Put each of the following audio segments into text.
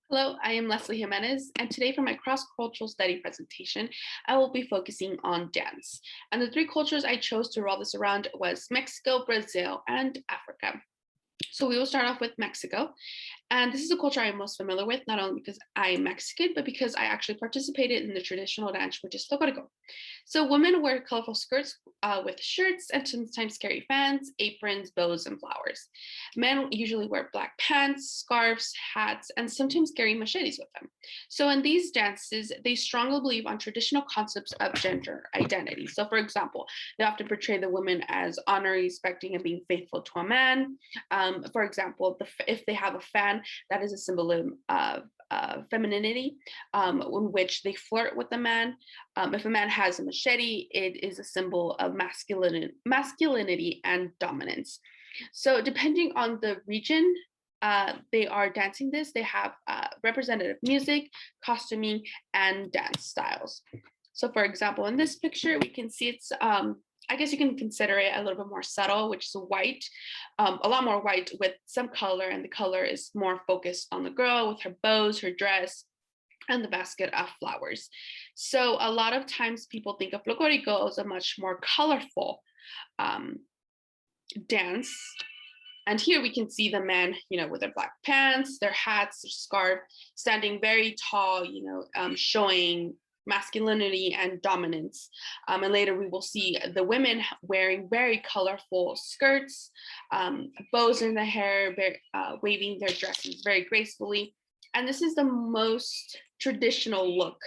Hello, I am Lesley Jimenez, and today for my cross-cultural study presentation, I will be focusing on dance. And the three cultures I chose to roll this around was Mexico, Brazil, and Africa. So we will start off with Mexico. And this is a culture I'm most familiar with, not only because I'm Mexican, but because I actually participated in the traditional dance, which is Folkloric. So women wear colorful skirts with shirts and sometimes carry fans, aprons, bows, and flowers. Men usually wear black pants, scarves, hats, and sometimes carry machetes with them. So in these dances, they strongly believe on traditional concepts of gender identity. So for example, they often portray the women as honoring, respecting, and being faithful to a man. For example, if they have a fan, that is a symbol of femininity, in which they flirt with the man. If a man has a machete, it is a symbol of masculinity and dominance. So depending on the region, they are dancing this. They have representative music, costuming, and dance styles. So for example, in this picture, we can see it's I guess you can consider it a little bit more subtle, which is white, a lot more white with some color, and the color is more focused on the girl with her bows, her dress, and the basket of flowers. So a lot of times people think of Folklorico as a much more colorful dance. And here we can see the men, with their black pants, their hats, their scarf, standing very tall, showing masculinity and dominance. And later we will see the women wearing very colorful skirts, bows in the hair, waving their dresses very gracefully. And this is the most traditional look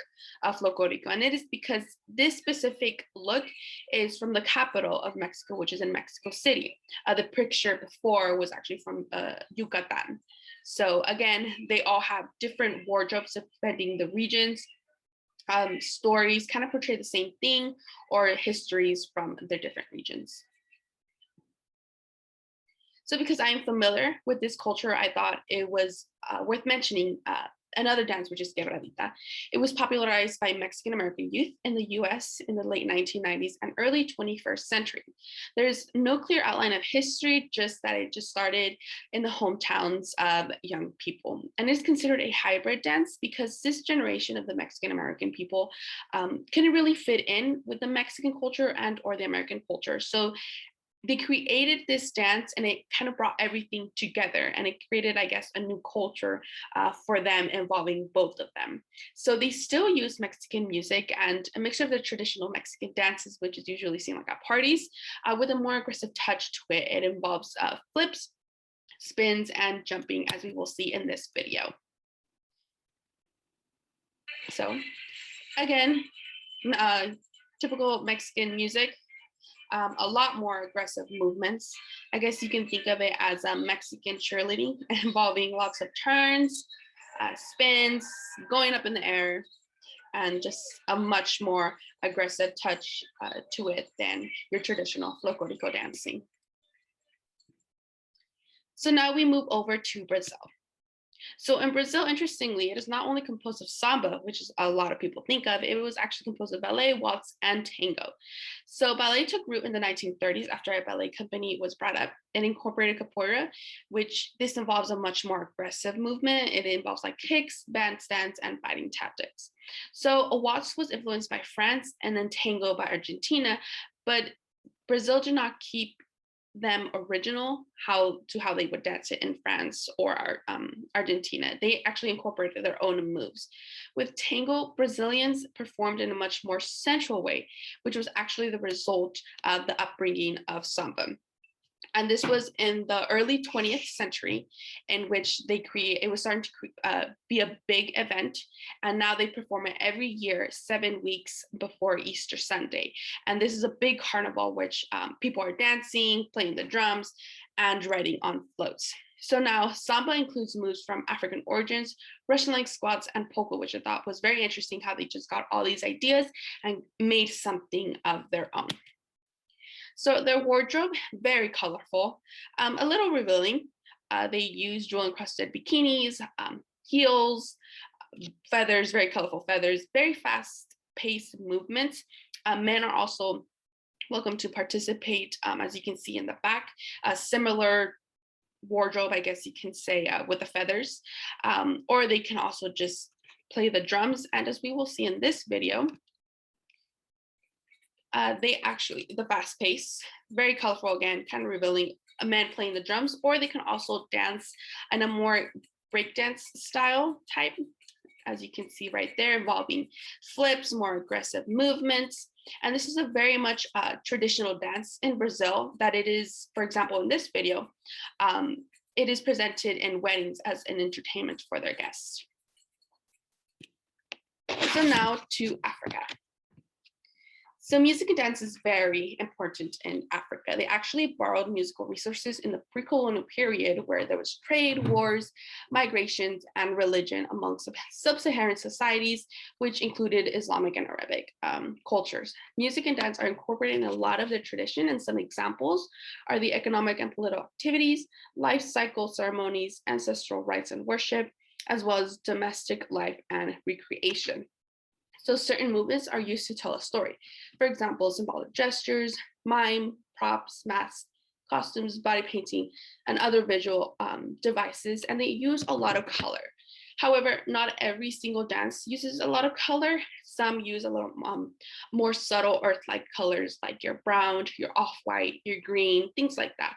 of Folklorico. And it is because this specific look is from the capital of Mexico, which is in Mexico City. The picture before was actually from Yucatan. So again, they all have different wardrobes depending the regions. Stories kind of portray the same thing, or histories from their different regions. So because I am familiar with this culture, I thought it was worth mentioning another dance, which is quebradita. It was popularized by Mexican American youth in the US in the late 1990s and early 21st century. There's no clear outline of history, just that it just started in the hometowns of young people. And it's considered a hybrid dance because this generation of the Mexican American people can really fit in with the Mexican culture and or the American culture. So they created this dance and it kind of brought everything together, and it created, I guess, a new culture for them involving both of them. So they still use Mexican music and a mixture of the traditional Mexican dances, which is usually seen like at parties, with a more aggressive touch to it. It involves flips, spins, and jumping, as we will see in this video. So again, typical Mexican music. A lot more aggressive movements. I guess you can think of it as a Mexican cheerleading involving lots of turns, spins, going up in the air, and just a much more aggressive touch to it than your traditional Folklorico dancing. So now we move over to Brazil. So in Brazil, interestingly, it is not only composed of samba, which is a lot of people think of, it was actually composed of ballet, waltz, and tango. So ballet took root in the 1930s after a ballet company was brought up and incorporated capoeira, which this involves a much more aggressive movement. It involves like kicks, bandstands, and fighting tactics. So a waltz was influenced by France and then tango by Argentina, but Brazil did not keep them original how they would dance it in France or Argentina. They actually incorporated their own moves. With tango, Brazilians performed in a much more sensual way, which was actually the result of the upbringing of samba. And this was in the early 20th century, in which it was starting to be a big event. And now they perform it every year, 7 weeks before Easter Sunday. And this is a big carnival, which people are dancing, playing the drums, and riding on floats. So now samba includes moves from African origins, Russian leg squats, and polka, which I thought was very interesting how they just got all these ideas and made something of their own. So their wardrobe, very colorful, a little revealing. They use jewel-encrusted bikinis, heels, feathers, very colorful feathers, very fast-paced movements. Men are also welcome to participate, as you can see in the back, similar wardrobe, I guess you can say, with the feathers, or they can also just play the drums. And as we will see in this video, the fast pace, very colorful again, kind of revealing a man playing the drums, or they can also dance in a more breakdance style type, as you can see right there, involving flips, more aggressive movements. And this is a very much traditional dance in Brazil that it is, for example, in this video, it is presented in weddings as an entertainment for their guests. So now to Africa. So music and dance is very important in Africa. They actually borrowed musical resources in the pre-colonial period where there was trade, wars, migrations, and religion amongst sub-Saharan societies, which included Islamic and Arabic cultures. Music and dance are incorporated in a lot of their tradition, and some examples are the economic and political activities, life cycle ceremonies, ancestral rites and worship, as well as domestic life and recreation. So certain movements are used to tell a story. For example, symbolic gestures, mime, props, masks, costumes, body painting, and other visual devices, and they use a lot of color. However, not every single dance uses a lot of color. Some use a little more subtle earth-like colors, like your brown, your off-white, your green, things like that.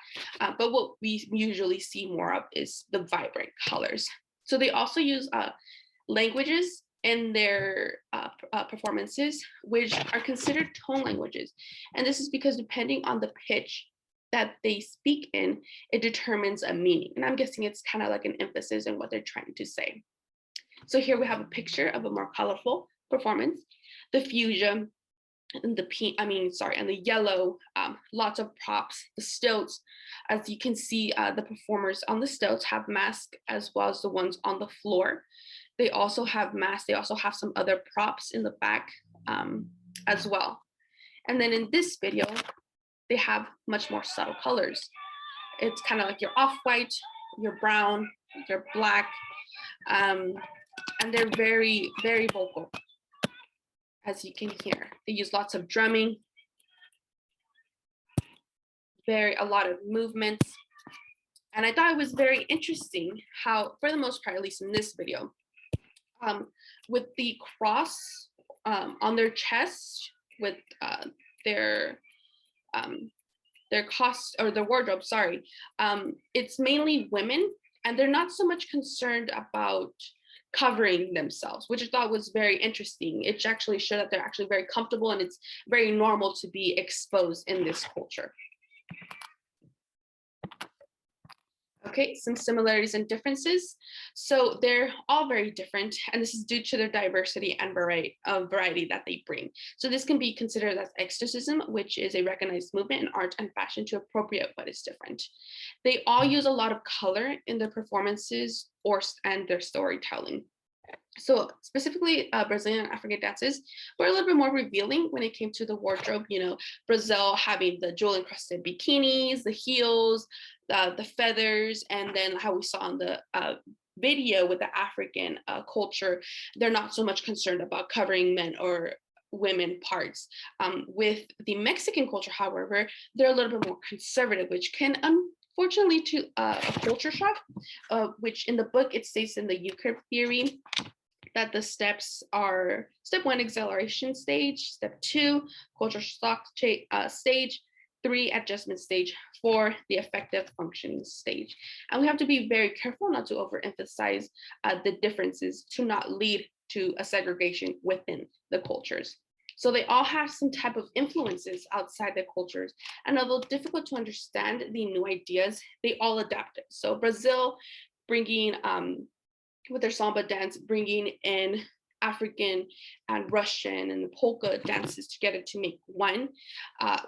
But what we usually see more of is the vibrant colors. So they also use languages in their performances, which are considered tone languages. And this is because depending on the pitch that they speak in, it determines a meaning. And I'm guessing it's kind of like an emphasis in what they're trying to say. So here we have a picture of a more colorful performance. The fuchsia and the yellow, lots of props, the stilts. As you can see, the performers on the stilts have masks as well as the ones on the floor. They also have masks. They also have some other props in the back as well. And then in this video, they have much more subtle colors. It's kind of like your off-white, your brown, your black, and they're very, very vocal, as you can hear. They use lots of drumming, a lot of movements. And I thought it was very interesting how, for the most part, at least in this video, with the cross on their chest, with their cost or their wardrobe, sorry, it's mainly women, and they're not so much concerned about covering themselves, which I thought was very interesting. It actually showed that they're actually very comfortable, and it's very normal to be exposed in this culture. Okay, some similarities and differences. So they're all very different, and this is due to their diversity and variety that they bring. So this can be considered as exoticism, which is a recognized movement in art and fashion to appropriate what is different. They all use a lot of color in their performances and their storytelling. So specifically, Brazilian and African dances were a little bit more revealing when it came to the wardrobe. You know, Brazil having the jewel encrusted bikinis, the heels, the feathers, and then how we saw in the video with the African culture, they're not so much concerned about covering men or women parts. With the Mexican culture, however, they're a little bit more conservative, which can unfortunately to a culture shock, which in the book it states in the Euclid theory that the steps are: step 1, acceleration stage; step 2, culture shock stage; 3, adjustment stage; 4, the effective functioning stage. And we have to be very careful not to overemphasize the differences to not lead to a segregation within the cultures. So they all have some type of influences outside their cultures. And although difficult to understand the new ideas, they all adapted. So Brazil bringing, with their samba dance, bringing in African and Russian and the polka dances together to make one,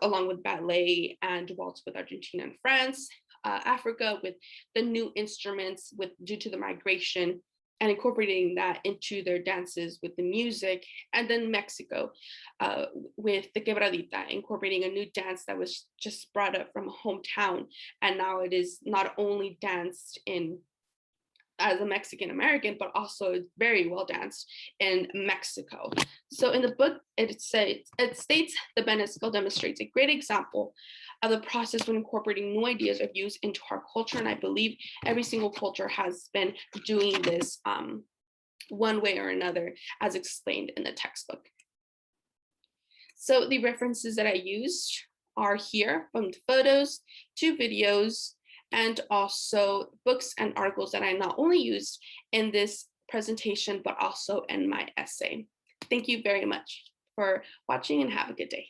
along with ballet and waltz with Argentina and France. Africa with the new instruments due to the migration and incorporating that into their dances with the music. And then Mexico with the quebradita, incorporating a new dance that was just brought up from a hometown. And now it is not only danced in as a Mexican American, but also very well danced in Mexico. So in the book, it states the Bennett skill demonstrates a great example of the process when incorporating new ideas of use into our culture. And I believe every single culture has been doing this one way or another, as explained in the textbook. So the references that I used are here, from the photos to videos, and also books and articles that I not only used in this presentation, but also in my essay. Thank you very much for watching and have a good day.